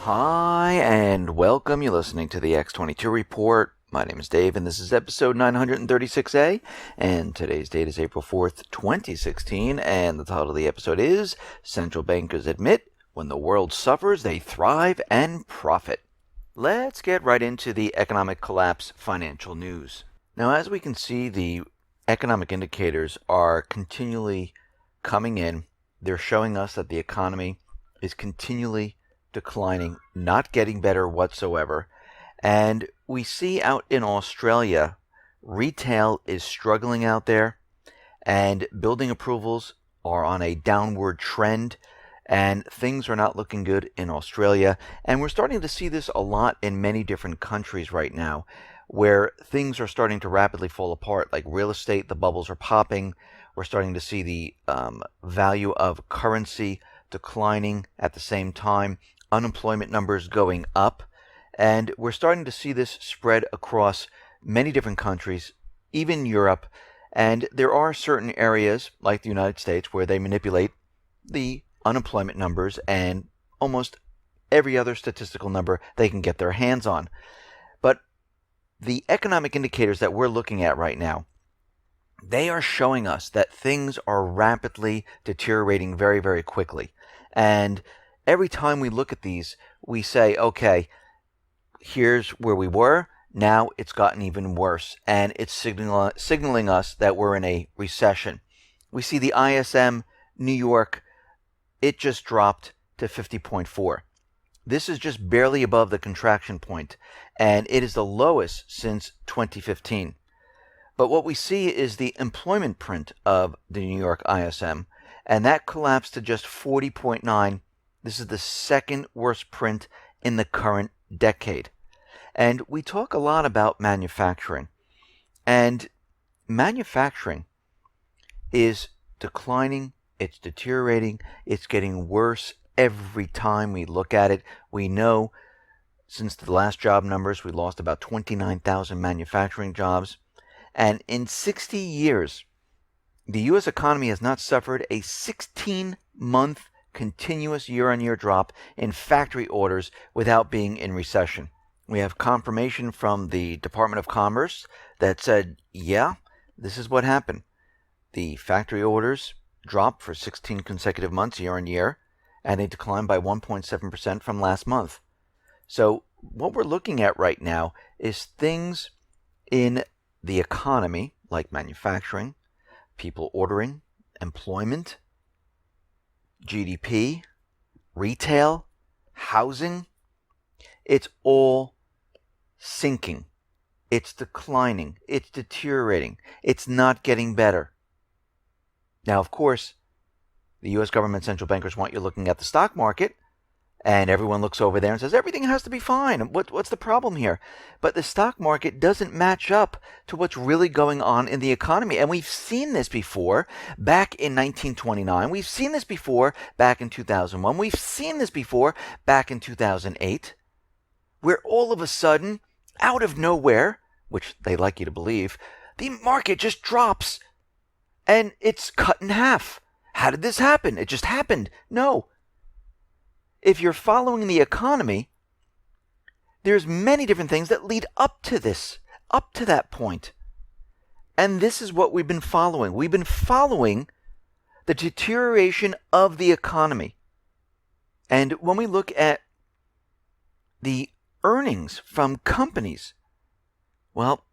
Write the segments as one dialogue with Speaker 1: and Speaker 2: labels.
Speaker 1: Hi, and welcome. You're listening to the X22 Report. My name is Dave, and this is episode 936A, and today's date is April 4th, 2016, and the title of the episode is Central Bankers Admit When the World Suffers, They Thrive and Profit. Let's get right into the economic collapse financial news. Now, as we can see, the economic indicators are continually coming in. They're showing us that the economy is continually declining, not getting better whatsoever. And we see out in Australia, retail is struggling out there, and building approvals are on a downward trend, and things are not looking good in Australia. And we're starting to see this a lot in many different countries right now, where things are starting to rapidly fall apart, like real estate, the bubbles are popping. We're starting to see the value of currency declining at the same time, unemployment numbers going up, and we're starting to see this spread across many different countries, even Europe. And there are certain areas, like the United States, where they manipulate the unemployment numbers and almost every other statistical number they can get their hands on. But the economic indicators that we're looking at right now, they are showing us that things are rapidly deteriorating very, very quickly. And every time we look at these, we say, okay, here's where we were. Now it's gotten even worse, and it's signaling us that we're in a recession. We see the ISM New York, it just dropped to 50.4. This is just barely above the contraction point, and it is the lowest since 2015. But what we see is the employment print of the New York ISM, and that collapsed to just 40.9. This is the second worst print in the current decade. And we talk a lot about manufacturing. And manufacturing is declining, it's deteriorating, it's getting worse every time we look at it. We know since the last job numbers, we lost about 29,000 manufacturing jobs. And in 60 years, the U.S. economy has not suffered a 16-month continuous year-on-year drop in factory orders without being in recession. We have confirmation from the Department of Commerce that said, yeah, this is what happened. The factory orders dropped for 16 consecutive months year-on-year, and they declined by 1.7% from last month. So what we're looking at right now is things in the economy, like manufacturing, people ordering, employment, GDP, retail, housing. It's all sinking. It's declining. It's deteriorating. It's not getting better. Now, of course, the U.S. government central bankers want you looking at the stock market, and everyone looks over there and says, everything has to be fine. What's the problem here? But the stock market doesn't match up to what's really going on in the economy. And we've seen this before back in 1929. We've seen this before back in 2001. We've seen this before back in 2008, where all of a sudden, out of nowhere, which they like you to believe, the market just drops and it's cut in half. How did this happen? It just happened. No. If you're following the economy, there's many different things that lead up to this, up to that point. And this is what we've been following. We've been following the deterioration of the economy. And when we look at the earnings from companies, well,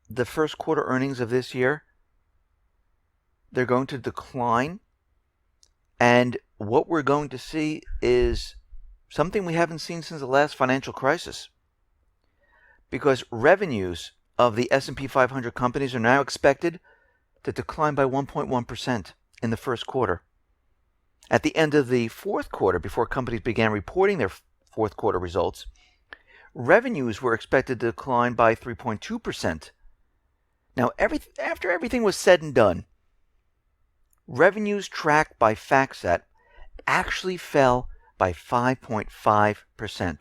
Speaker 1: the first quarter earnings of this year, they're going to decline. And what we're going to see is something we haven't seen since the last financial crisis. Because revenues of the S&P 500 companies are now expected to decline by 1.1% in the first quarter. At the end of the fourth quarter, before companies began reporting their fourth quarter results, revenues were expected to decline by 3.2%. Now, after everything was said and done, revenues tracked by FactSet actually fell by 5.5%.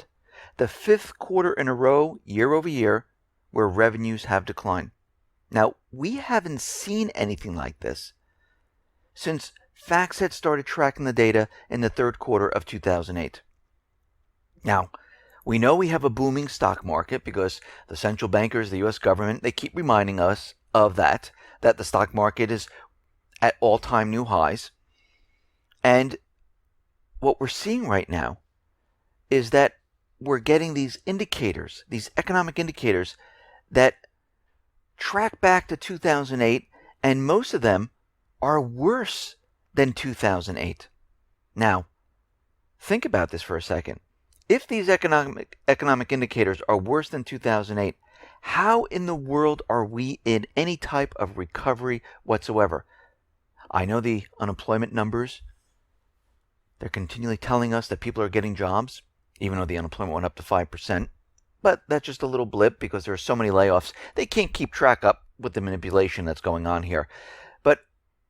Speaker 1: The fifth quarter in a row, year over year, where revenues have declined. Now, we haven't seen anything like this since FactSet started tracking the data in the third quarter of 2008. Now, We know we have a booming stock market because the central bankers, the U.S. government, they keep reminding us of that the stock market is at all-time new highs. And what we're seeing right now is that we're getting these indicators, these economic indicators that track back to 2008, and most of them are worse than 2008. Now, think about this for a second. If these economic indicators are worse than 2008, how in the world are we in any type of recovery whatsoever? I know the unemployment numbers, they're continually telling us that people are getting jobs, even though the unemployment went up to 5%. But that's just a little blip because there are so many layoffs. They can't keep track up with the manipulation that's going on here. But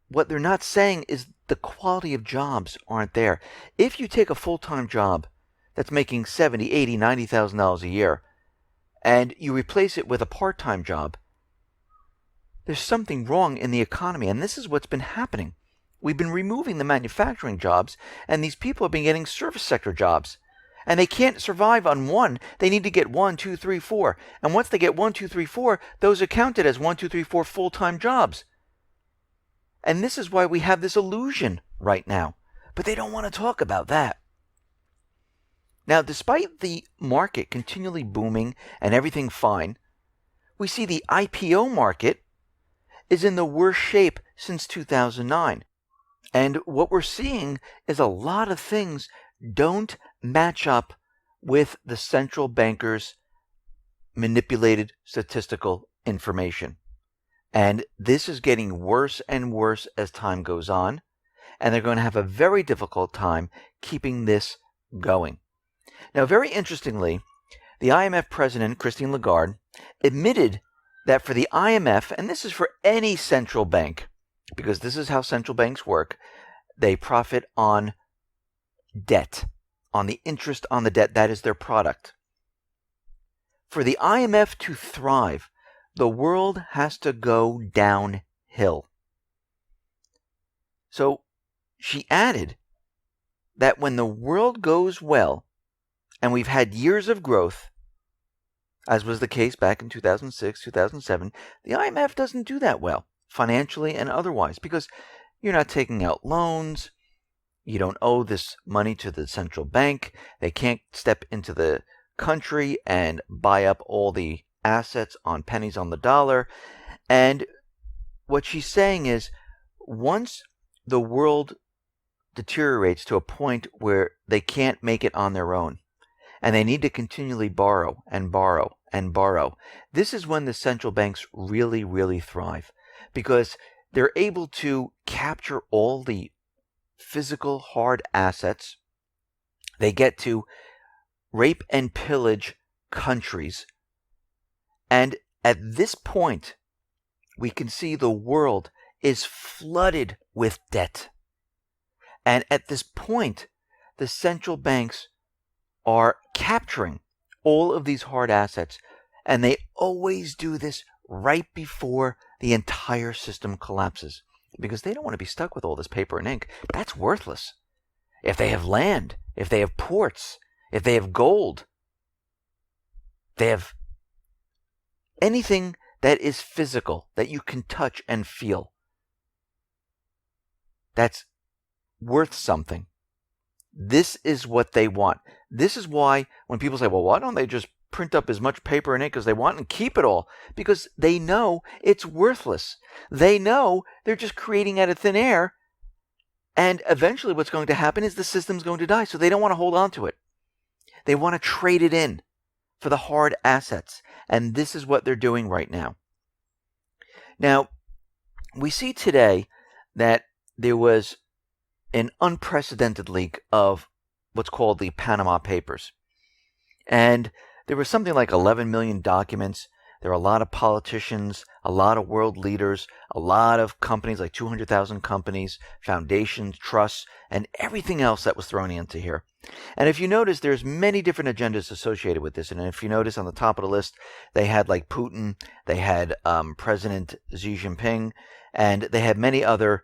Speaker 1: what they're not saying is the quality of jobs aren't there. If you take a full-time job that's making $70,000, $80,000, $90,000 a year, and you replace it with a part-time job, there's something wrong in the economy. And this is what's been happening. We've been removing the manufacturing jobs, and these people have been getting service sector jobs. And they can't survive on one. They need to get 1, 2, 3, 4. And once they get 1, 2, 3, 4, those are counted as 1, 2, 3, 4 full-time jobs. And this is why we have this illusion right now. But they don't want to talk about that. Now, despite the market continually booming and everything fine, we see the IPO market is in the worst shape since 2009. And what we're seeing is a lot of things don't match up with the central bankers' manipulated statistical information. And this is getting worse and worse as time goes on. And they're going to have a very difficult time keeping this going. Now, very interestingly, the IMF president, Christine Lagarde, admitted that for the IMF, and this is for any central bank, because this is how central banks work, they profit on debt, on the interest on the debt. That is their product. For the IMF to thrive, the world has to go downhill. So she added that when the world goes well, and we've had years of growth, as was the case back in 2006, 2007, the IMF doesn't do that well, financially and otherwise, because you're not taking out loans, you don't owe this money to the central bank, they can't step into the country and buy up all the assets on pennies on the dollar. And what she's saying is, once the world deteriorates to a point where they can't make it on their own, and they need to continually borrow and borrow and borrow, this is when the central banks really, really thrive, because they're able to capture all the physical hard assets. They get to rape and pillage countries. And at this point, we can see the world is flooded with debt. And at this point, the central banks are capturing all of these hard assets. And they always do this right before the entire system collapses, because they don't want to be stuck with all this paper and ink. That's worthless. If they have land, if they have ports, if they have gold, they have anything that is physical, that you can touch and feel, that's worth something. This is what they want. This is why when people say, well, why don't they just print up as much paper and ink as they want and keep it all? Because they know it's worthless. They know they're just creating out of thin air. And eventually what's going to happen is the system's going to die. So they don't want to hold on to it. They want to trade it in for the hard assets. And this is what they're doing right now. Now, we see today that there was an unprecedented leak of what's called the Panama Papers. And there was something like 11 million documents. There are a lot of politicians, a lot of world leaders, a lot of companies, like 200,000 companies, foundations, trusts, and everything else that was thrown into here. And if you notice, there's many different agendas associated with this. And if you notice on the top of the list, they had like Putin, they had President Xi Jinping, and they had many other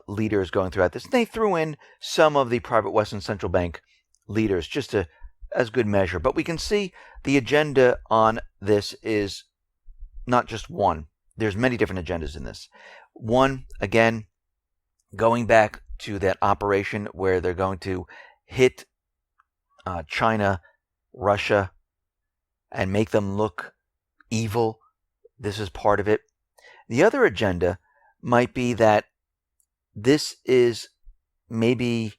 Speaker 1: leaders going throughout this. And they threw in some of the private Western central bank leaders just to as good measure. But we can see the agenda on this is not just one. There's many different agendas in this. One, again, going back to that operation where they're going to hit China, Russia, and make them look evil. This is part of it. The other agenda might be that this is maybe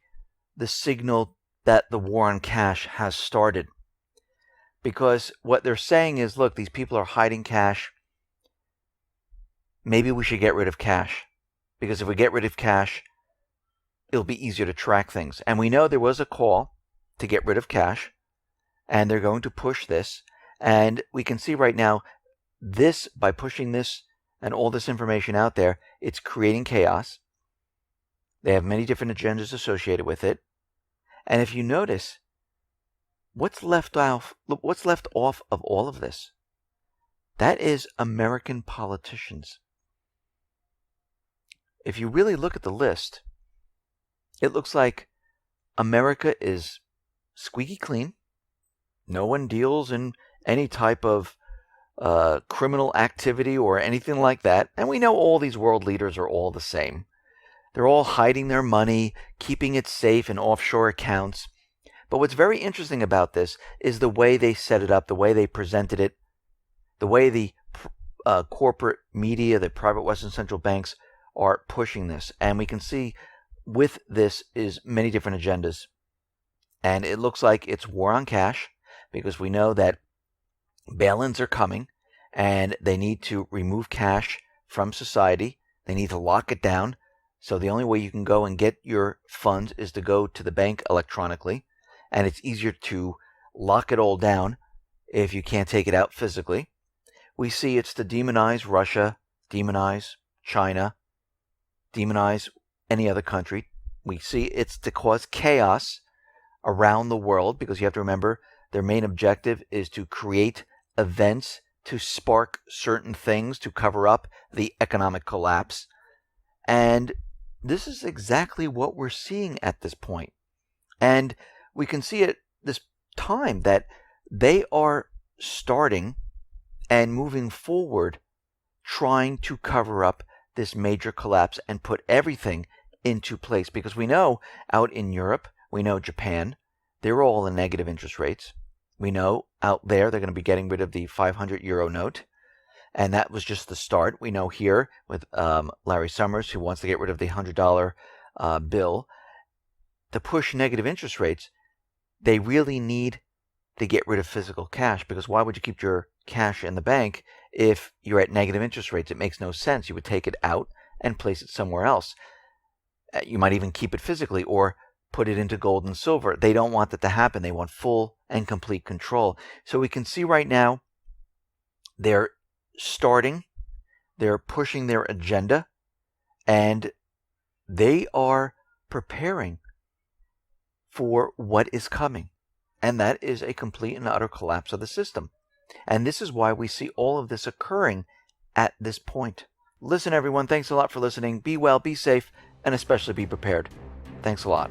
Speaker 1: the signal that the war on cash has started. Because what they're saying is, look, these people are hiding cash. Maybe we should get rid of cash. Because if we get rid of cash, it'll be easier to track things. And we know there was a call to get rid of cash. And they're going to push this. And we can see right now, this, by pushing this and all this information out there, it's creating chaos. They have many different agendas associated with it. And if you notice, what's left off of all of this? That is American politicians. If you really look at the list, it looks like America is squeaky clean. No one deals in any type of criminal activity or anything like that. And we know all these world leaders are all the same. They're all hiding their money, keeping it safe in offshore accounts. But what's very interesting about this is the way they set it up, the way they presented it, the way the corporate media, the private Western central banks are pushing this. And we can see with this is many different agendas. And it looks like it's war on cash, because we know that bail-ins are coming and they need to remove cash from society. They need to lock it down. So the only way you can go and get your funds is to go to the bank electronically. And it's easier to lock it all down if you can't take it out physically. We see it's to demonize Russia, demonize China, demonize any other country. We see it's to cause chaos around the world, because you have to remember their main objective is to create events to spark certain things to cover up the economic collapse. And this is exactly what we're seeing at this point. And we can see at this time that they are starting and moving forward, trying to cover up this major collapse and put everything into place. Because we know out in Europe, we know Japan, they're all in negative interest rates. We know out there they're going to be getting rid of the 500 euro note. And that was just the start. We know here with Larry Summers, who wants to get rid of the $100 bill, to push negative interest rates, they really need to get rid of physical cash. Because why would you keep your cash in the bank if you're at negative interest rates? It makes no sense. You would take it out and place it somewhere else. You might even keep it physically or put it into gold and silver. They don't want that to happen. They want full and complete control. So we can see right now they're starting, they're pushing their agenda, and they are preparing for what is coming. And that is a complete and utter collapse of the system. And this is why we see all of this occurring at this point. Listen, everyone, thanks a lot for listening. Be well, be safe, and especially be prepared. Thanks a lot.